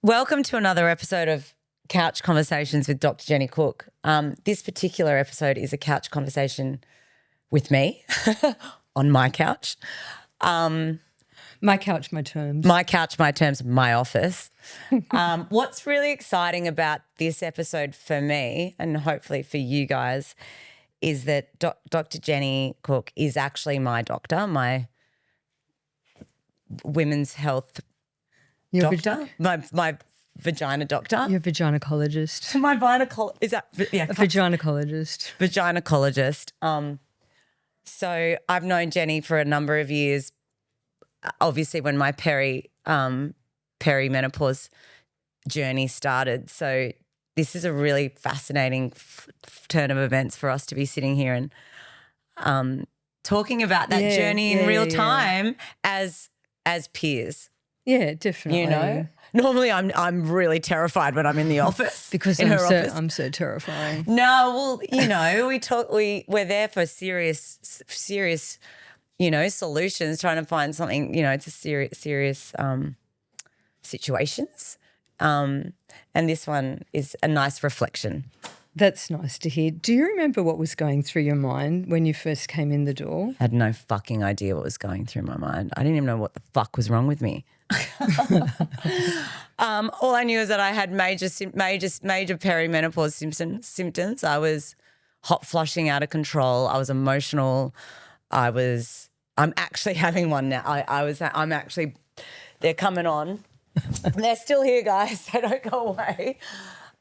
Welcome to another episode of Couch Conversations with Dr. Jenny Cook. This particular episode is a couch conversation with me on my couch. My couch, my terms. My couch, my terms, my office. What's really exciting about this episode for me and hopefully for you guys is that Dr. Jenny Cook is actually my doctor, my women's health doctor, my vagina doctor. You're a vaginacologist. My is that a vaginacologist. Vaginacologist. So I've known Jenny for a number of years. Obviously, when my perimenopause journey started. So this is a really fascinating turn of events for us to be sitting here and talking about that journey in real time as peers. Yeah, definitely. You know, normally I'm really terrified when I'm in the office because I'm so terrifying. No, well, you know, we're there for serious, you know, solutions, trying to find something, you know, it's a serious situations. And this one is a nice reflection. That's nice to hear. Do you remember what was going through your mind when you first came in the door? I had no fucking idea what was going through my mind. I didn't even know what the fuck was wrong with me. All I knew is that I had major perimenopause symptoms. I was hot flushing out of control. I was emotional. I'm actually having one now. I'm actually, they're coming on. They're still here, guys. They don't go away.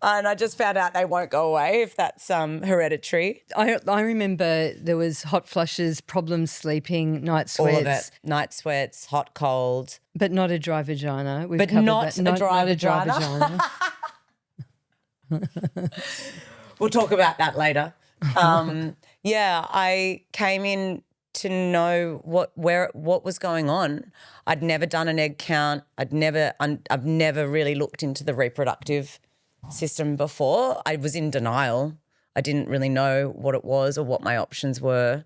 And I just found out they won't go away if that's hereditary. I remember there was hot flushes, problems sleeping, night sweats. All of it. Night sweats, hot, cold. But not a dry vagina. But not a dry vagina. We'll talk about that later. Yeah, I came in to know what was going on. I'd never done an egg count. I've never really looked into the reproductive system before. I was in denial. I didn't really know what it was or what my options were.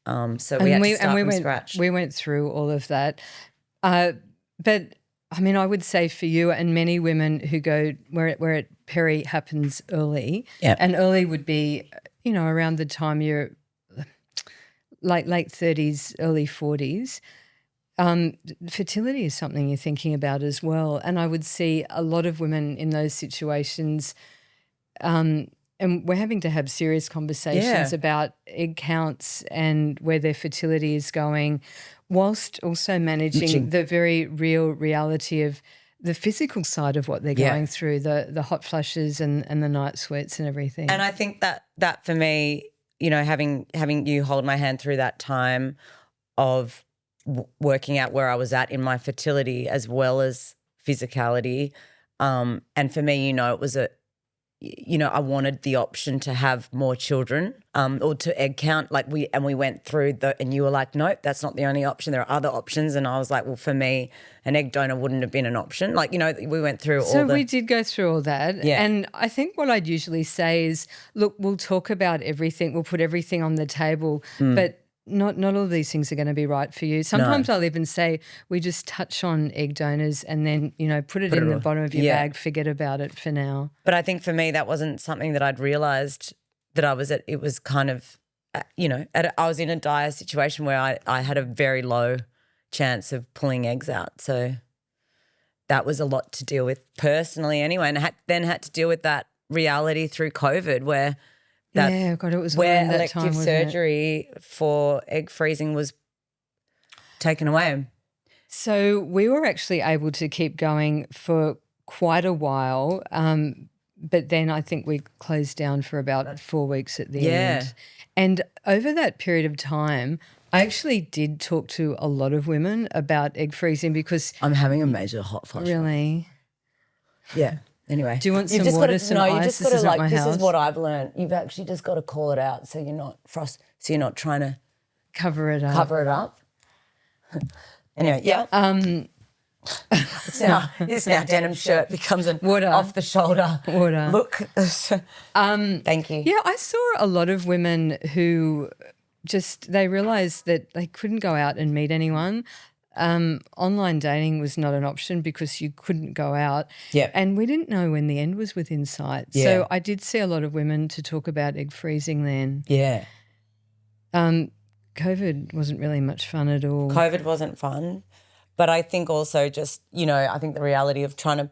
So we had to start from scratch. We went through all of that. But I mean, I would say for you and many women who go where it peri happens early, and early would be, you know, around the time you're like late 30s, early 40s. Fertility is something you're thinking about as well. And I would see a lot of women in those situations, and we're having to have serious conversations about egg counts and where their fertility is going, whilst also managing the very real reality of the physical side of what they're going through, the hot flushes and the night sweats and everything. And I think that for me, you know, having you hold my hand through that time of working out where I was at in my fertility as well as physicality. And for me, you know, it was I wanted the option to have more children or to egg count. We went through and you were like, nope, that's not the only option. There are other options. And I was like, well, for me, an egg donor wouldn't have been an option. Like, you know, we went through we did go through all that. Yeah. And I think what I'd usually say is, look, we'll talk about everything. We'll put everything on the table, but not all of these things are going to be right for you. Sometimes I'll even say we just touch on egg donors and then, you know, put it in the bottom of your bag, forget about it for now. But I think for me that wasn't something that I'd realised that I was at. It was kind of, you know, I was in a dire situation where I had a very low chance of pulling eggs out. So that was a lot to deal with personally anyway, and I had to deal with that reality through COVID where – it was where elective surgery for egg freezing was taken away. So we were actually able to keep going for quite a while, but then I think we closed down for about 4 weeks at the end. And over that period of time, I actually did talk to a lot of women about egg freezing because I'm having a major hot flush. Really? Yeah. Anyway, do you want some water, some ice? This is what I've learned. You've actually just got to call it out, so you're not so you're not trying to cover it up. Anyway, this now denim shirt becomes an off the shoulder look. Thank you. Yeah, I saw a lot of women who they realised that they couldn't go out and meet anyone. Online dating was not an option because you couldn't go out. Yeah. And we didn't know when the end was within sight. Yeah. So I did see a lot of women to talk about egg freezing then. Yeah. COVID wasn't really much fun at all. COVID wasn't fun. But I think also just, I think the reality of trying to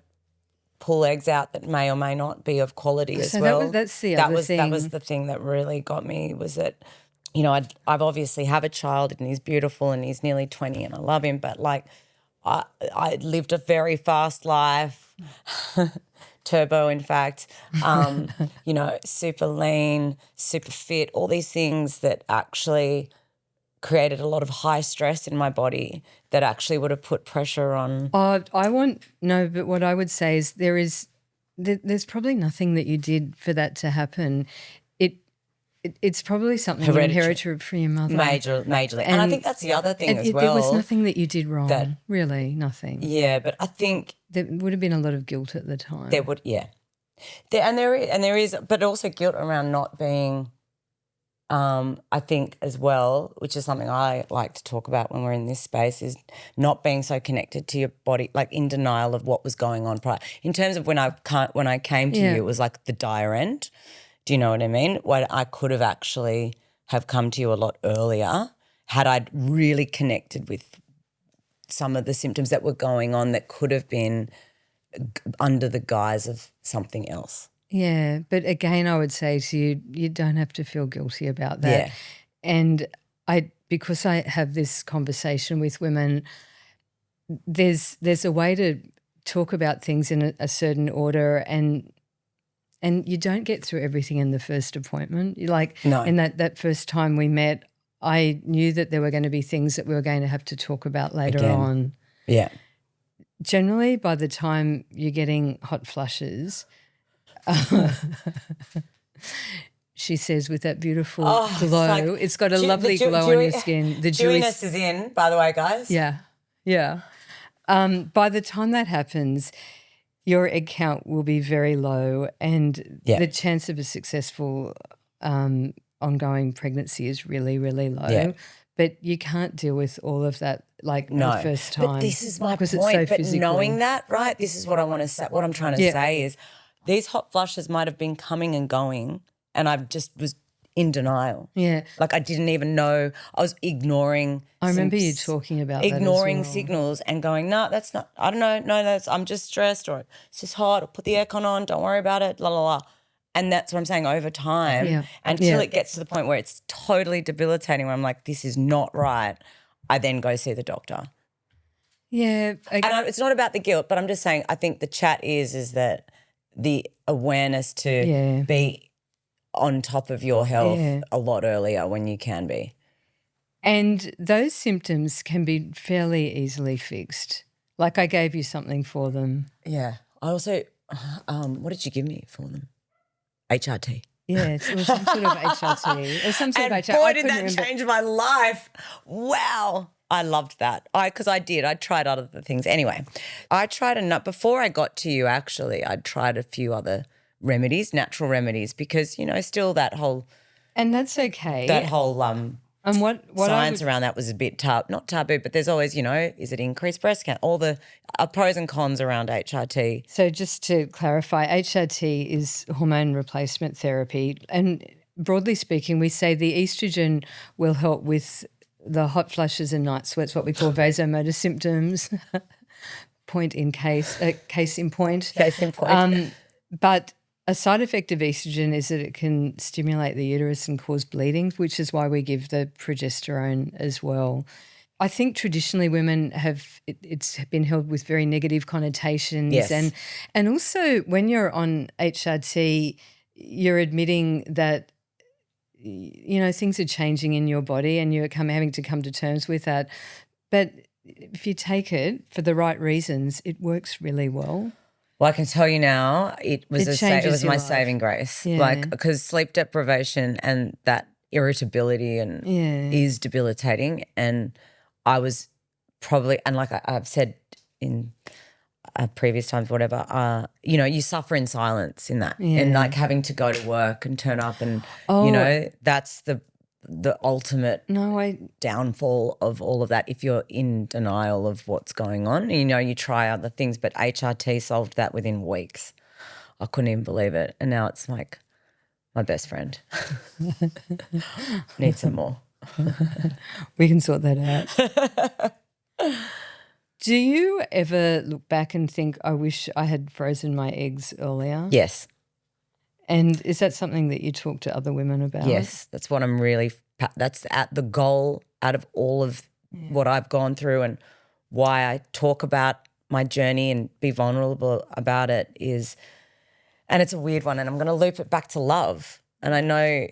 pull eggs out that may or may not be of quality as well. That's the other thing. That was the thing that really got me was that, I've obviously have a child and he's beautiful and he's nearly 20 and I love him, but like I lived a very fast life, turbo in fact, super lean, super fit, all these things that actually created a lot of high stress in my body that actually would have put pressure on. But what I would say is there's probably nothing that you did for that to happen. It's probably something you inherited from your mother. Majorly. And I think that's the other thing as well. There was nothing that you did wrong, really, nothing. Yeah, but I think there would have been a lot of guilt at the time. There would, yeah. There is, but also guilt around not being, I think as well, which is something I like to talk about when we're in this space, is not being so connected to your body, like in denial of what was going on prior. In terms of when I came to you, it was like the dire end. Do you know what I mean? When I could have actually have come to you a lot earlier had I really connected with some of the symptoms that were going on that could have been under the guise of something else. Yeah, but again, I would say to you, you don't have to feel guilty about that. Yeah. And because I have this conversation with women, there's a way to talk about things in a certain order and you don't get through everything in the first appointment. No. In that first time we met, I knew that there were going to be things that we were going to have to talk about later on. Yeah. Generally, by the time you're getting hot flushes, she says with that beautiful glow, it's got a lovely glow on your skin. The dewiness is in, by the way, guys. Yeah, yeah. By the time that happens, your egg count will be very low and the chance of a successful ongoing pregnancy is really, really low. Yeah. But you can't deal with all of that the first time. But this is my point. But knowing that, right, this is what I want to say. What I'm trying to say is these hot flushes might have been coming and going and I just was in denial. Yeah. Like I didn't even know. I was ignoring. I remember you talking about ignoring that as well. Signals and going, no, that's not, I don't know, no, I'm just stressed or it's just hot or put the aircon on, don't worry about it, la, la, la. And that's what I'm saying over time until it gets to the point where it's totally debilitating where I'm like, this is not right. I then go see the doctor. Yeah. And it's not about the guilt, but I'm just saying I think the chat is that the awareness to be on top of your health a lot earlier when you can be. And those symptoms can be fairly easily fixed. Like I gave you something for them. Yeah. I also, what did you give me for them? HRT. Yeah, it was some sort of HRT. Or some sort of HRT. Boy, did that change my life. Wow. I loved that. I tried other things. Anyway, I tried before I got to you actually, I'd tried a few other remedies, natural remedies, because, still that whole. And that's okay. That whole and what science around that was a bit not taboo, but there's always, is it increased breast count? All the pros and cons around HRT. So just to clarify, HRT is hormone replacement therapy. And broadly speaking, we say the estrogen will help with the hot flushes and night sweats, what we call vasomotor symptoms. Case in point. But a side effect of estrogen is that it can stimulate the uterus and cause bleeding, which is why we give the progesterone as well. I think traditionally women it's been held with very negative connotations. Yes. And also when you're on HRT, you're admitting that things are changing in your body and you're having to come to terms with that. But if you take it for the right reasons, it works really well. Well, I can tell you now, it was my life. saving grace. Yeah. Because sleep deprivation and that irritability is debilitating. And I was probably, and like I've said in previous times, whatever, you suffer in silence in that, and like having to go to work and turn up, and that's the ultimate downfall of all of that if you're in denial of what's going on. You know, you try other things, but HRT solved that within weeks. I couldn't even believe it. And now it's like my best friend. Need some more. We can sort that out. Do you ever look back and think, I wish I had frozen my eggs earlier? Yes. And is that something that you talk to other women about? Yes, that's what I'm really – that's at the goal out of all of what I've gone through and why I talk about my journey and be vulnerable about it is – and it's a weird one, and I'm going to loop it back to love. And I know,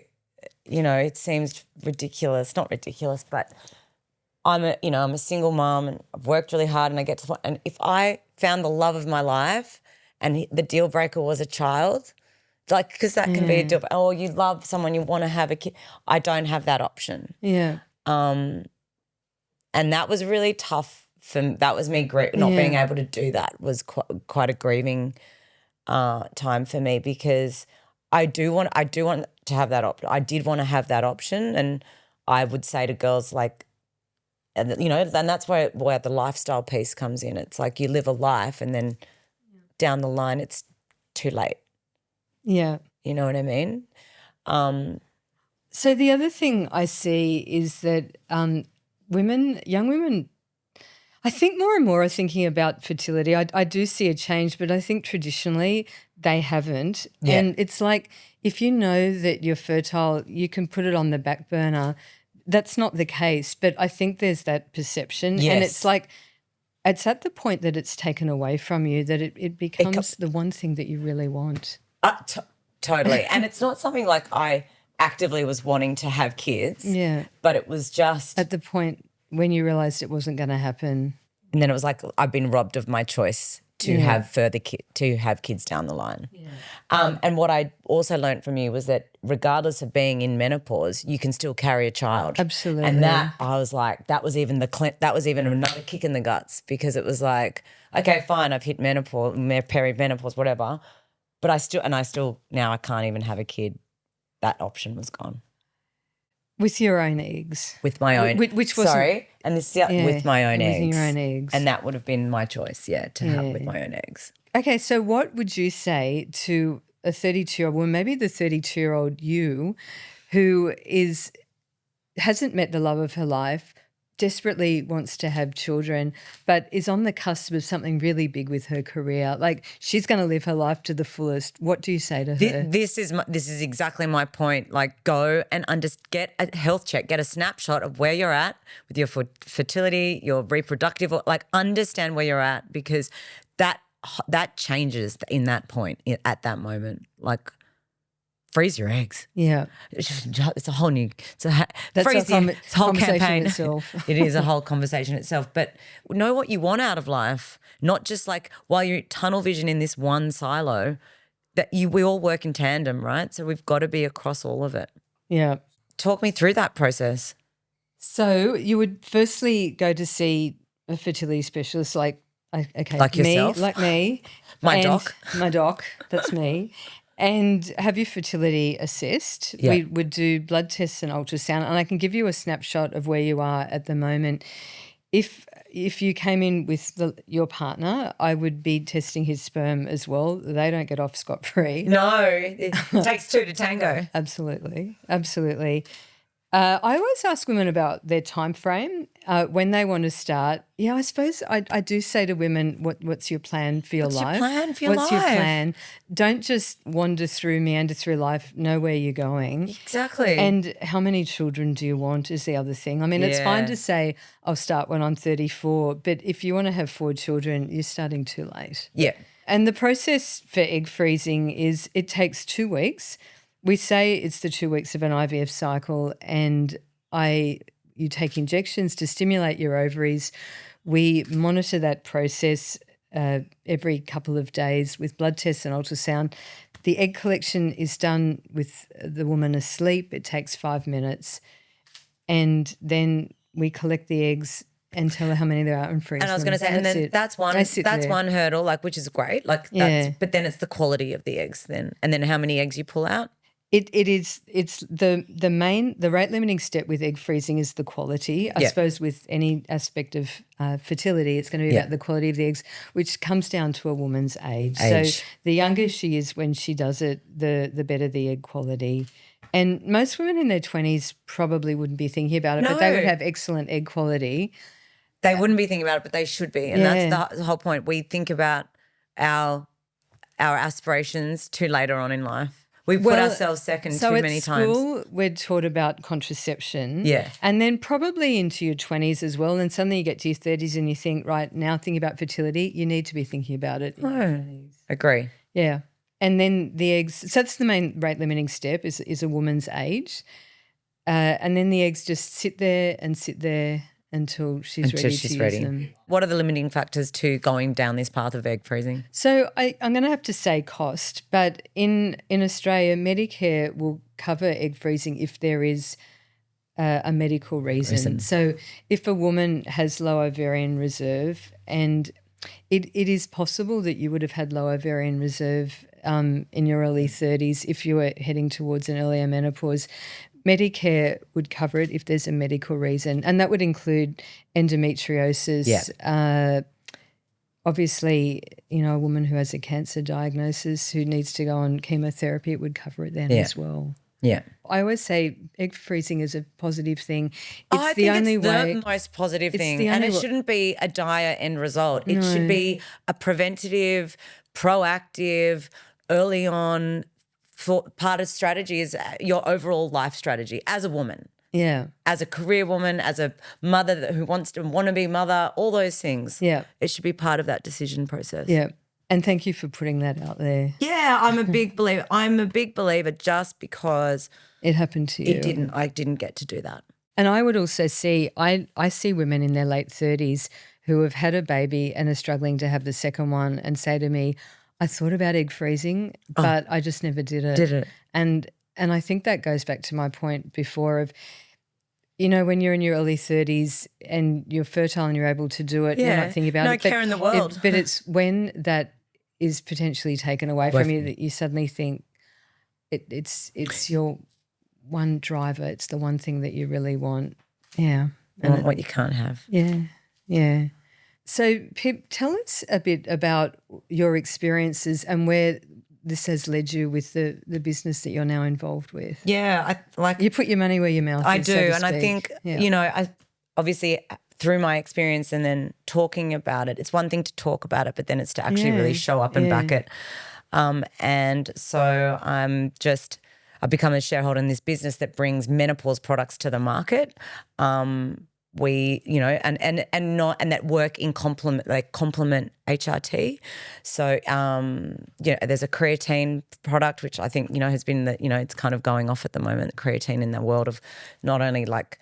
you know, it seems ridiculous, not ridiculous, but I'm a single mom and I've worked really hard and I get to the point. And if I found the love of my life and the deal breaker was a child, like, because that can be a deal. Oh, you love someone, you want to have a kid. I don't have that option. Yeah. And that was really tough. That was me not being able to do that was quite a grieving time for me because I do want to have that option. I did want to have that option, and I would say to girls like, you know, and that's where the lifestyle piece comes in. It's like you live a life, and then down the line, it's too late. Yeah. You know what I mean? So the other thing I see is that young women, I think more and more are thinking about fertility. I do see a change, but I think traditionally they haven't. Yeah. And it's like if you know that you're fertile, you can put it on the back burner. That's not the case, but I think there's that perception. Yes. And it's like it's at the point that it's taken away from you that it becomes the one thing that you really want. Totally. And it's not something like I actively was wanting to have kids. Yeah. But it was just at the point when you realised it wasn't going to happen. And then it was like I've been robbed of my choice to have to have kids down the line. Yeah. And what I also learned from you was that regardless of being in menopause, you can still carry a child. Absolutely. And that I was like, that was even another kick in the guts because it was like, okay, fine, I've hit menopause, perimenopause, whatever. But I still now I can't even have a kid. That option was gone. With your own eggs. With my own. Which was and this with my own eggs. With your own eggs. And that would have been my choice, to have with my own eggs. Okay, so what would you say to a 32-year-old woman, maybe the 32-year-old you, who hasn't met the love of her life, desperately wants to have children, but is on the cusp of something really big with her career? Like she's going to live her life to the fullest. What do you say to her? This is exactly my point. Like go and get a health check, get a snapshot of where you're at with your fertility, your reproductive, like understand where you're at because that changes in that point at that moment. Like freeze your eggs. Yeah. It's a whole new – that's it's a whole campaign. Itself. It is a whole conversation itself. But know what you want out of life, not just like while you're tunnel vision in this one silo, we all work in tandem, right? So we've got to be across all of it. Yeah. Talk me through that process. So you would firstly go to see a fertility specialist like yourself? Like me. My doc. My doc, that's me. And have your fertility assessed. Yeah. We would do blood tests and ultrasound, and I can give you a snapshot of where you are at the moment. If you came in with your partner, I would be testing his sperm as well. They don't get off scot-free. No, it takes two to tango. Absolutely, absolutely. I always ask women about their time frame when they want to start. Yeah, I suppose I do say to women, what's your plan for your life? What's your plan? Don't just meander through life, know where you're going. Exactly. And how many children do you want is the other thing. I mean, it's fine to say I'll start when I'm 34, but if you want to have 4 children, you're starting too late. Yeah. And the process for egg freezing is it takes 2 weeks. We say it's the 2 weeks of an IVF cycle, and you take injections to stimulate your ovaries. We monitor that process every couple of days with blood tests and ultrasound. The egg collection is done with the woman asleep. It takes 5 minutes, and then we collect the eggs and tell her how many there are and freeze them. And I was going to say, and then that's one hurdle, like which is great, like but then it's the quality of the eggs then, and then how many eggs you pull out. It's the rate limiting step with egg freezing is the quality. I suppose with any aspect of fertility, it's going to be about the quality of the eggs, which comes down to a woman's age. So the younger she is when she does it, the better the egg quality. And most women in their 20s probably wouldn't be thinking about it, but they would have excellent egg quality. They wouldn't be thinking about it, but they should be. And that's the whole point. We think about our aspirations too later on in life. We put ourselves second too many times. So at school, we're taught about contraception. Yeah. And then probably into your 20s as well. And then suddenly you get to your 30s and you think, right, now thinking about fertility, you need to be thinking about it in your 20s. Agree. Yeah. And then the eggs, so that's the main rate limiting step is a woman's age. And then the eggs just sit there until she's ready to use them. What are the limiting factors to going down this path of egg freezing? So I'm going to have to say cost, but in Australia, Medicare will cover egg freezing if there is a medical reason. So if a woman has low ovarian reserve, and it is possible that you would have had low ovarian reserve in your early 30s if you were heading towards an earlier menopause, Medicare would cover it if there's a medical reason, and that would include endometriosis. Obviously, a woman who has a cancer diagnosis who needs to go on chemotherapy, it would cover it then as well. Yeah. I always say egg freezing is a positive thing. I think it's the most positive thing, and it shouldn't be a dire end result. It should be a preventative, proactive, early on part of strategy is your overall life strategy as a woman. Yeah. As a career woman, as a mother who want to be mother, all those things. Yeah. It should be part of that decision process. Yeah. And thank you for putting that out there. Yeah, I'm a big believer. I'm a big believer just because it happened to you. I didn't get to do that. And I would also see, I see women in their late 30s who have had a baby and are struggling to have the second one and say to me, I thought about egg freezing, but I just never did it. And I think that goes back to my point before of, when you're in your early 30s and you're fertile and you're able to do it, you're not thinking about it. No care in the world. But it's when that is potentially taken away from you that you suddenly think it's your one driver. It's the one thing that you really want. Yeah. And what you can't have. Yeah. Yeah. So, Pip, tell us a bit about your experiences and where this has led you with the business that you're now involved with. Yeah, you put your money where your mouth is. I do, so to and I speak. think I obviously through my experience and then talking about it, it's one thing to talk about it, but then it's to actually really show up and back it. And so I've become a shareholder in this business that brings menopause products to the market. We, and that work in complement HRT. So, there's a creatine product, which I think, has been it's kind of going off at the moment, creatine in the world of not only like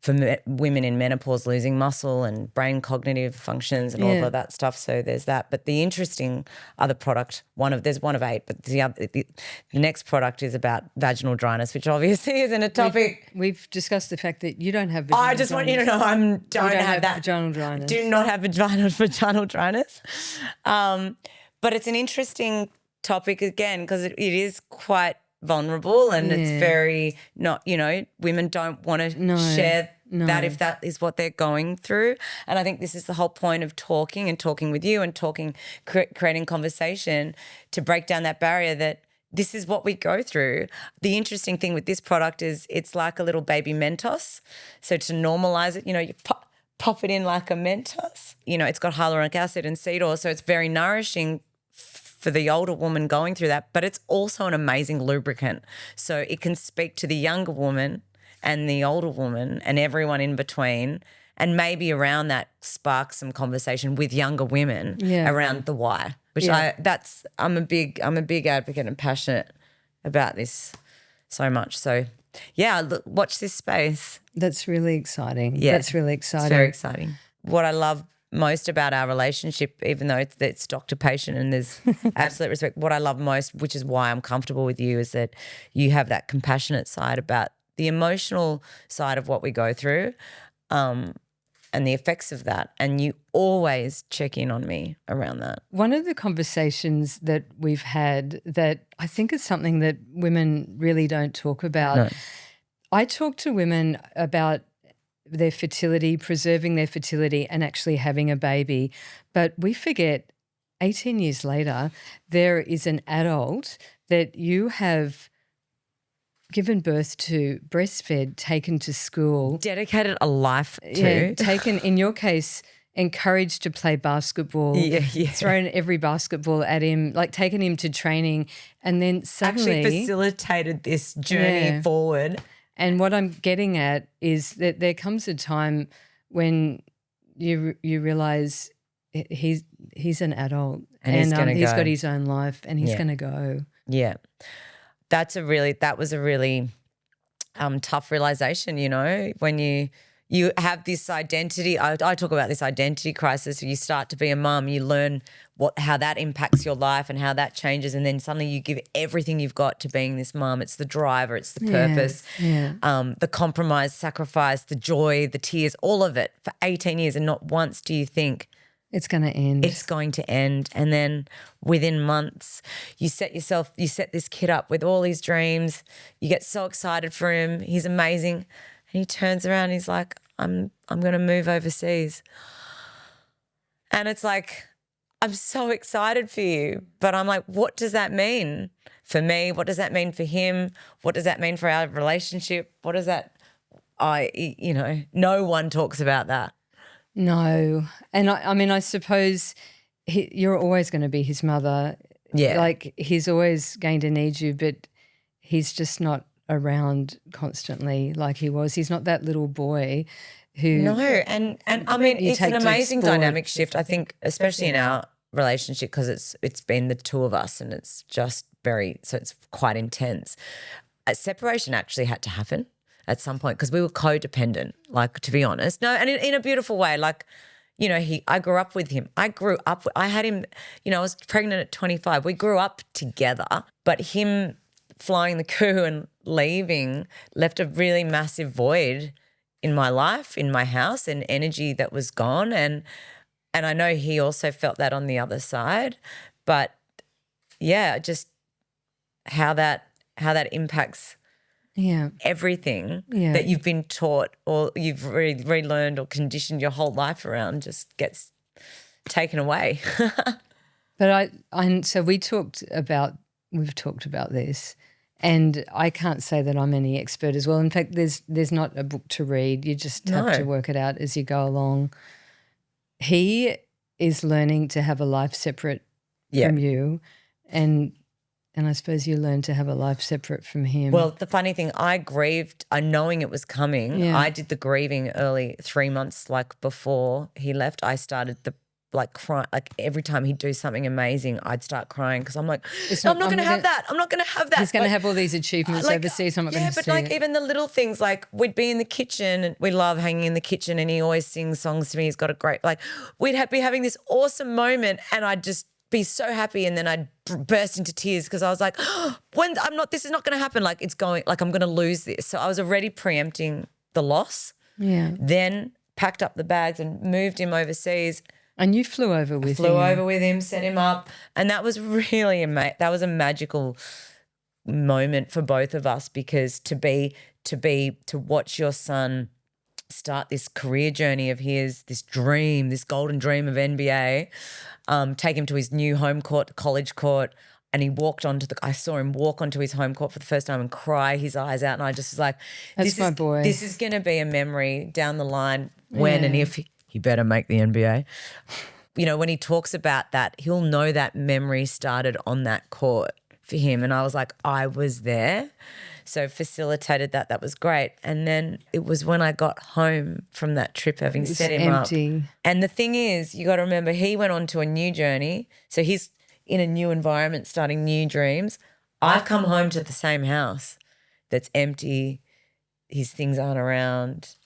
for women in menopause losing muscle and brain cognitive functions and all of that stuff. So there's that. But the interesting other product, there's one of 8, but the next product is about vaginal dryness, which obviously isn't a topic. We've discussed the fact that you don't have vaginal dryness. I just want you to know I don't have that. Vaginal dryness. Do not have vaginal dryness. But it's an interesting topic again because it is quite vulnerable and it's very not, women don't want to share that if that is what they're going through. And I think this is the whole point of talking with you and creating conversation to break down that barrier that this is what we go through. The interesting thing with this product is it's like a little baby Mentos. So to normalize it, you pop it in like a Mentos. It's got hyaluronic acid and seed oil, so it's very nourishing for the older woman going through that, but it's also an amazing lubricant. So it can speak to the younger woman and the older woman and everyone in between, and maybe around that spark some conversation with younger women around the why. Which I'm a big advocate and passionate about this so much. So watch this space. That's really exciting. Yeah, that's really exciting. It's very exciting. What I love most about our relationship, even though it's doctor-patient and there's absolute respect, what I love most, which is why I'm comfortable with you, is that you have that compassionate side about the emotional side of what we go through. and the effects of that. And you always check in on me around that. One of the conversations that we've had that I think is something that women really don't talk about. No. I talk to women about their fertility, preserving their fertility and actually having a baby. But we forget 18 years later, there is an adult that you have given birth to, breastfed, taken to school. Dedicated a life to. Yeah, taken, in your case, encouraged to play basketball, thrown every basketball at him, like taken him to training, and then suddenly actually facilitated this journey forward. And what I'm getting at is that there comes a time when you realise he's an adult and he's got his own life and he's going to go. Yeah. That was a really tough realization, you know, when you have this identity. I talk about this identity crisis. You start to be a mum, you learn how that impacts your life and how that changes, and then suddenly you give everything you've got to being this mum. It's the driver, it's the purpose, the compromise, sacrifice, the joy, the tears, all of it for 18 years, and not once do you think it's going to end. It's going to end. And then within months, you set this kid up with all his dreams. You get so excited for him. He's amazing. And he turns around and he's like, I'm going to move overseas. And it's like, I'm so excited for you. But I'm like, what does that mean for me? What does that mean for him? What does that mean for our relationship? What does that, no one talks about that. No. And I mean, I suppose you're always going to be his mother. Yeah. Like he's always going to need you, but he's just not around constantly like he was. He's not that little boy who. No. And I mean, it's an amazing dynamic shift, I think, especially in our relationship, because it's been the two of us and it's just so it's quite intense. A separation actually had to happen at some point because we were codependent, like, to be honest. No, and in a beautiful way, like, you know, I grew up with him. I had him, you know, I was pregnant at 25. We grew up together, but him flying the coup and leaving left a really massive void in my life, in my house, and energy that was gone. And I know he also felt that on the other side. But yeah, just how that impacts everything that you've been taught or you've relearned or conditioned your whole life around just gets taken away. But we've talked about this, and I can't say that I'm any expert as well. In fact, there's not a book to read. You just have to work it out as you go along. He is learning to have a life separate from you, and I suppose you learned to have a life separate from him. Well, the funny thing, I grieved, knowing it was coming. Yeah. I did the grieving early, 3 months before he left. I started crying. Like every time he'd do something amazing, I'd start crying because I'm like, I'm not going to have that. I'm not going to have that. He's going to have all these achievements overseas. I'm not going to see it. Yeah, but even the little things, like we'd be in the kitchen and we love hanging in the kitchen and he always sings songs to me. He's got a great, we'd be having this awesome moment and I'd just be so happy and then I'd burst into tears because I was like, this is not going to happen. Like it's going, like I'm going to lose this. So I was already preempting the loss. Yeah. Then packed up the bags and moved him overseas. And you flew over with him. Flew over with him, set him up. And that was really that was a magical moment for both of us because to watch your son start this career journey of his, this dream, this golden dream of NBA, take him to his new home court, college court, and he I saw him walk onto his home court for the first time and cry his eyes out, and I just was like, that's my boy. This is going to be a memory down the line when and if he better make the NBA. You know, when he talks about that, he'll know that memory started on that court for him, and I was like, I was there. So facilitated that. That was great. And then it was when I got home from that trip having set him empty. up. And the thing is, you got to remember, he went on to a new journey. So he's in a new environment, starting new dreams. I've come home to the same house that's empty. His things aren't around.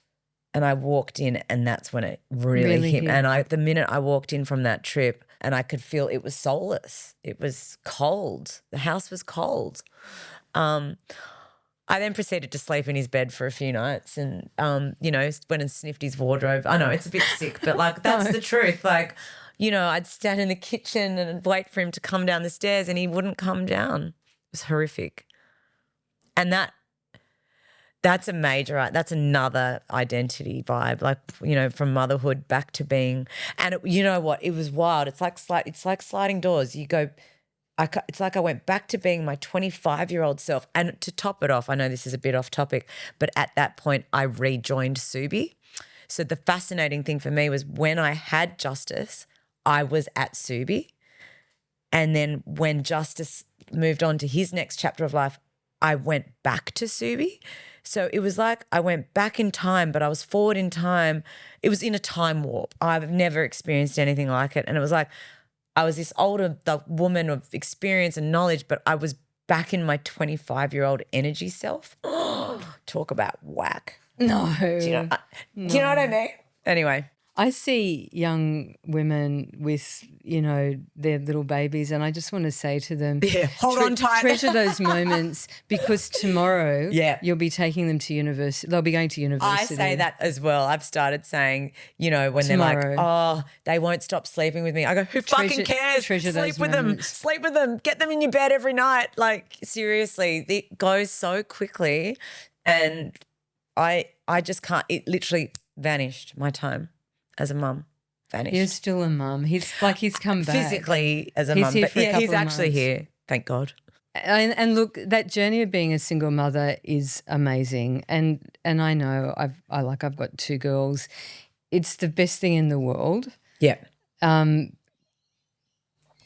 And I walked in and that's when it really hit. And the minute I walked in from that trip and I could feel it was soulless. It was cold. The house was cold. I then proceeded to sleep in his bed for a few nights and, went and sniffed his wardrobe. I know it's a bit sick, but like that's the truth. Like, I'd stand in the kitchen and wait for him to come down the stairs and he wouldn't come down. It was horrific. And that's that's another identity vibe, like, from motherhood back to being, and you know what? It was wild. It's like sliding doors. It's like I went back to being my 25-year-old self. And to top it off, I know this is a bit off topic, but at that point I rejoined Subi. So the fascinating thing for me was when I had Justice, I was at Subi. And then when Justice moved on to his next chapter of life, I went back to Subi. So it was like I went back in time, but I was forward in time. It was in a time warp. I've never experienced anything like it. And it was like I was this older woman of experience and knowledge, but I was back in my 25-year-old energy self. Talk about whack. No. Do you know what I mean? Anyway. I see young women with, their little babies, and I just want to say to them, hold on tight. Treasure those moments, because tomorrow you'll be taking them to university. They'll be going to university. I say that as well. I've started saying, when tomorrow. They're like, oh, they won't stop sleeping with me. I go, who fucking cares? Sleep with them. Sleep with them. Get them in your bed every night. Like, seriously, it goes so quickly, and I just can't. It literally vanished, my time as a mum. Vanished. You're still a mum. He's come back. Physically as a mum. But he's actually here. Thank God. And look, that journey of being a single mother is amazing. And I know I've got 2 girls. It's the best thing in the world. Yeah. And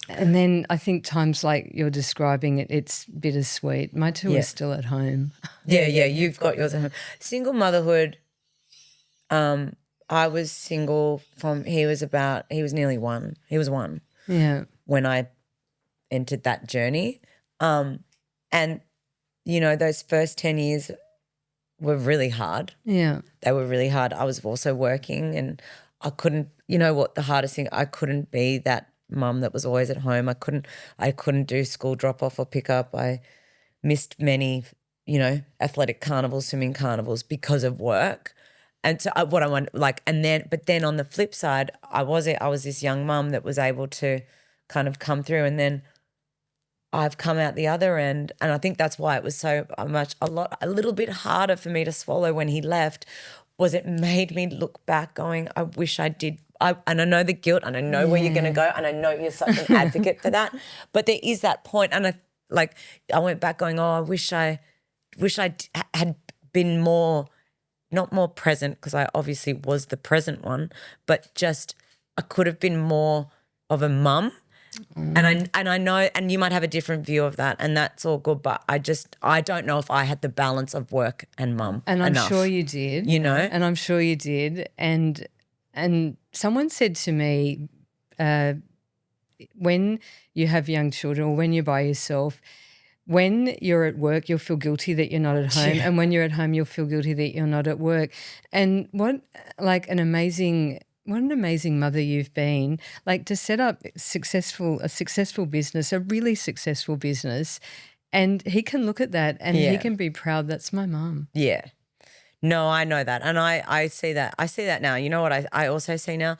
then I think times like you're describing it, it's bittersweet. My 2 are still at home. Yeah, you've got yours at home. Single motherhood, I was single he was nearly 1. He was 1. Yeah. When I entered that journey. And, those first 10 years were really hard. Yeah. They were really hard. I was also working and I couldn't, the hardest thing, I couldn't be that mum that was always at home. I couldn't do school drop off or pick up. I missed many, athletic carnivals, swimming carnivals because of work. And so but then on the flip side, I was this young mum that was able to kind of come through, and then I've come out the other end. And I think that's why it was so a little bit harder for me to swallow when he left, was it made me look back going, I wish I did. And I know the guilt, and I know where you're going to go, and I know you're such an advocate for that. But there is that point, and I went back going, oh, I wish I had been more, not more present, because I obviously was the present one, but just I could have been more of a mum. And I know, and you might have a different view of that, and that's all good, but I don't know if I had the balance of work and mum. And I'm sure you did. And I'm sure you did. And someone said to me, when you have young children or when you're by yourself, when you're at work, you'll feel guilty that you're not at home, and when you're at home, you'll feel guilty that you're not at work. And what an amazing mother you've been, like, to set up a successful business, a really successful business, and he can look at that and he can be proud, that's my mum. Yeah. No, I know that, and I see that. I see that now. You know what I also see now,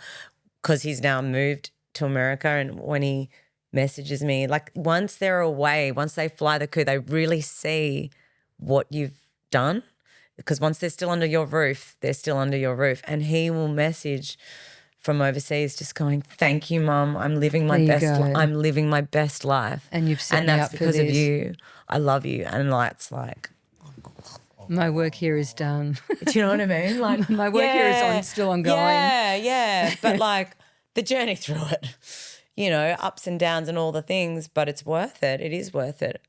because he's now moved to America, and when he messages me, like, once they're away, once they fly the coop, they really see what you've done, because once they're still under your roof, they're still under your roof. And he will message from overseas just going, thank you, Mum, I'm living my best life. And you've set me up for this. And that's because of you. I love you. And it's like, my work here is done. Do you know what I mean? Like, my work here is still ongoing. Yeah. But like the journey through it, ups and downs and all the things, but it's worth it. It is worth it,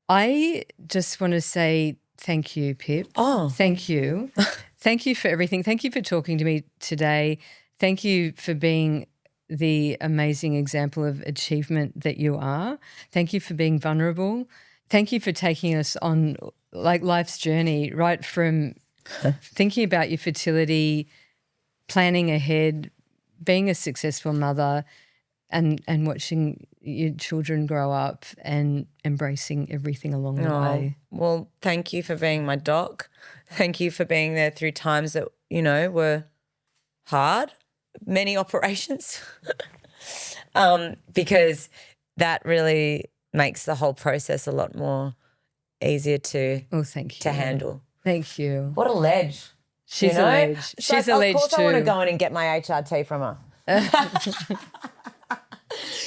I just want to say thank you, Pip. Oh. Thank you. Thank you for everything. Thank you for talking to me today. Thank you for being the amazing example of achievement that you are. Thank you for being vulnerable. Thank you for taking us on like life's journey, right from thinking about your fertility, planning ahead, being a successful mother, and watching your children grow up and embracing everything along the way. Well, thank you for being my doc. Thank you for being there through times that, were hard, many operations, because that really makes the whole process a lot more easier to thank you. to handle. Thank you. What a ledge. She's a ledge. She's a ledge too. Of course I want to go in and get my HRT from her.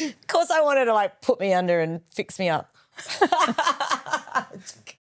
Of course I wanted to put me under and fix me up.